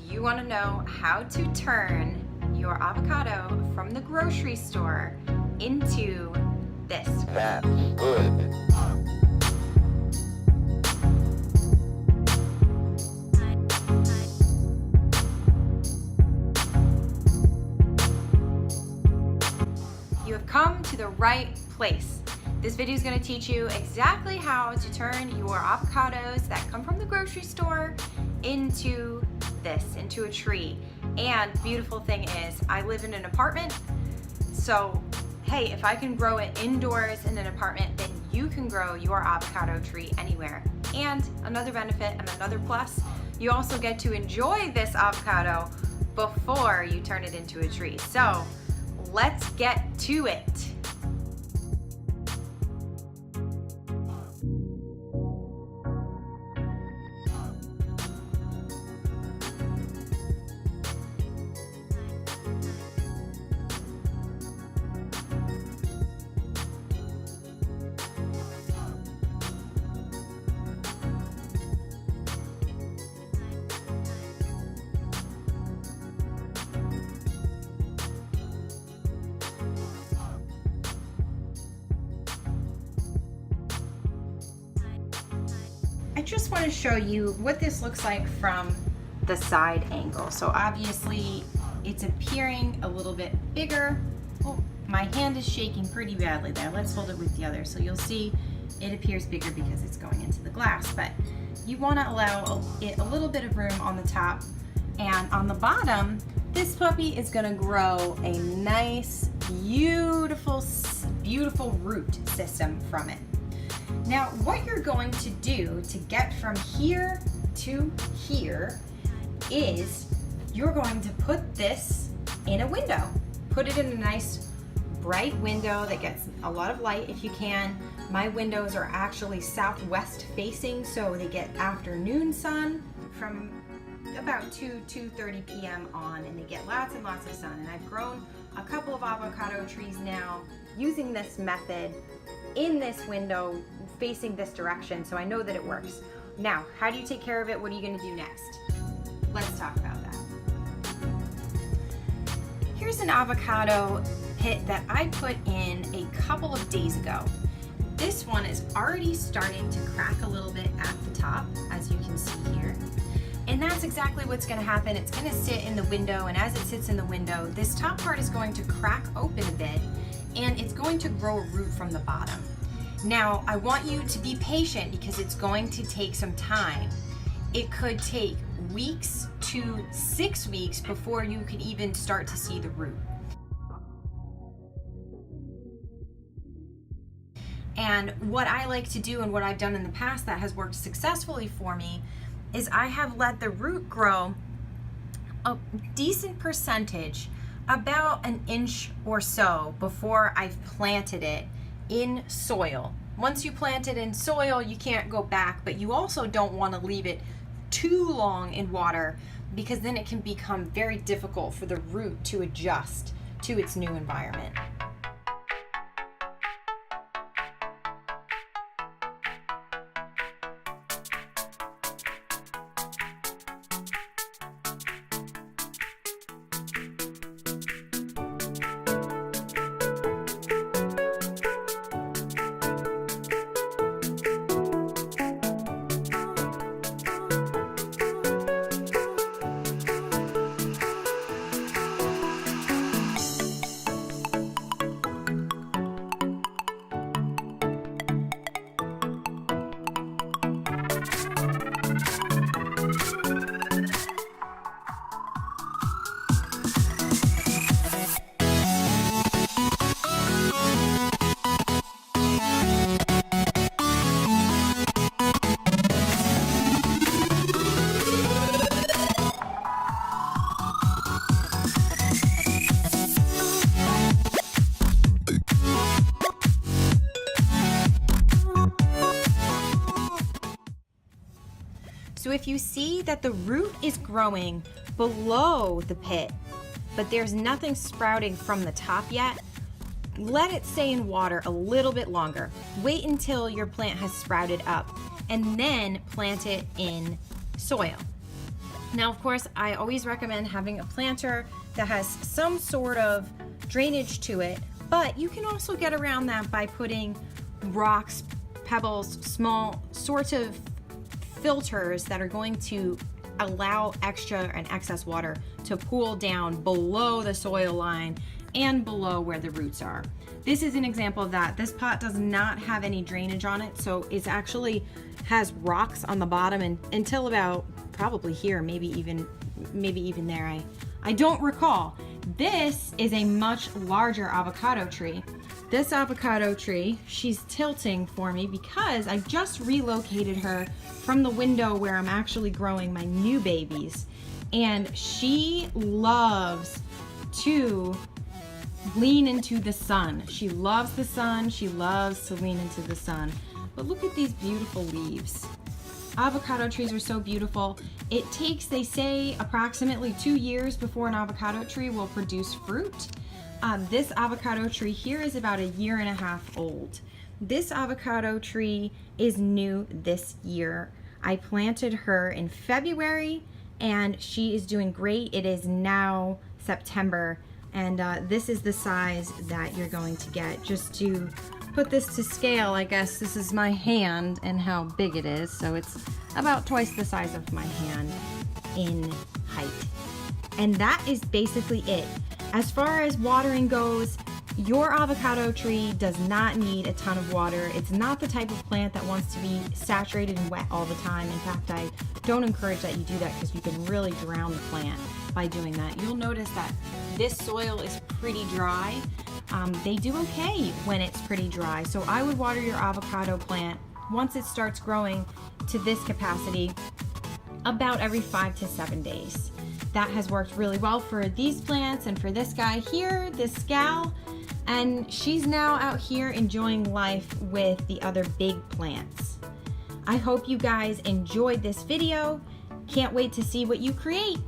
you want to know how to turn your avocado from the grocery store into this. That's good. You have come to the right place. This video is going to teach you exactly how to turn your avocados that come from the grocery store into a tree. And the beautiful thing is, I live in an apartment, so hey, if I can grow it indoors in an apartment, then you can grow your avocado tree anywhere. And another benefit and another plus, you also get to enjoy this avocado before you turn it into a tree. So let's get to it. I just want to show you what this looks like from the side angle. So obviously it's appearing a little bit bigger. Oh, my hand is shaking pretty badly there. Let's hold it with the other. So you'll see it appears bigger because it's going into the glass, but you want to allow it a little bit of room on the top, and on the bottom, this puppy is going to grow a nice, beautiful root system from it. Now, what you're going to do to get from here to here is you're going to put this in a window. Put it in a nice bright window that gets a lot of light if you can. My windows are actually southwest facing, so they get afternoon sun from about 2:30 p.m. on, and they get lots and lots of sun. And I've grown a couple of avocado trees now using this method in this window facing this direction, so I know that it works. Now, how do you take care of it? What are you going to do next? Let's talk about that. Here's an avocado pit that I put in a couple of days ago. This one is already starting to crack a little bit at the top, as you can see here. And that's exactly what's going to happen. It's going to sit in the window, and as it sits in the window, this top part is going to crack open a bit, and it's going to grow a root from the bottom. Now, I want you to be patient because it's going to take some time. It could take weeks to 6 weeks before you can even start to see the root. And what I like to do, and what I've done in the past that has worked successfully for me, is I have let the root grow a decent percentage, about an inch or so, before I've planted it in soil. Once you plant it in soil, you can't go back, but you also don't want to leave it too long in water, because then it can become very difficult for the root to adjust to its new environment. So if you see that the root is growing below the pit, but there's nothing sprouting from the top yet, let it stay in water a little bit longer. Wait until your plant has sprouted up and then plant it in soil. Now, of course, I always recommend having a planter that has some sort of drainage to it, but you can also get around that by putting rocks, pebbles, small sorts of filters that are going to allow extra and excess water to pool down below the soil line and below where the roots are. This is an example of that. This pot does not have any drainage on it, so it actually has rocks on the bottom and until about probably here, maybe even there. I don't recall. This is a much larger avocado tree. This avocado tree, she's tilting for me because I just relocated her from the window where I'm actually growing my new babies, and she loves to lean into the sun. She loves the sun. She loves to lean into the sun. But look at these beautiful leaves. Avocado trees are so beautiful. It takes, they say, approximately 2 years before an avocado tree will produce fruit. This avocado tree here is about 1.5 years old. This avocado tree is new this year. I planted her in February and she is doing great. It is now September, and this is the size that you're going to get. Just to put this to scale, I guess this is my hand and how big it is. So it's about twice the size of my hand in height. And that is basically it. As far as watering goes, your avocado tree does not need a ton of water. It's not the type of plant that wants to be saturated and wet all the time. In fact, I don't encourage that you do that because you can really drown the plant by doing that. You'll notice that this soil is pretty dry. They do okay when it's pretty dry. So I would water your avocado plant once it starts growing to this capacity about every 5 to 7 days. That has worked really well for these plants and for this guy here, this gal. And she's now out here enjoying life with the other big plants. I hope you guys enjoyed this video. Can't wait to see what you create.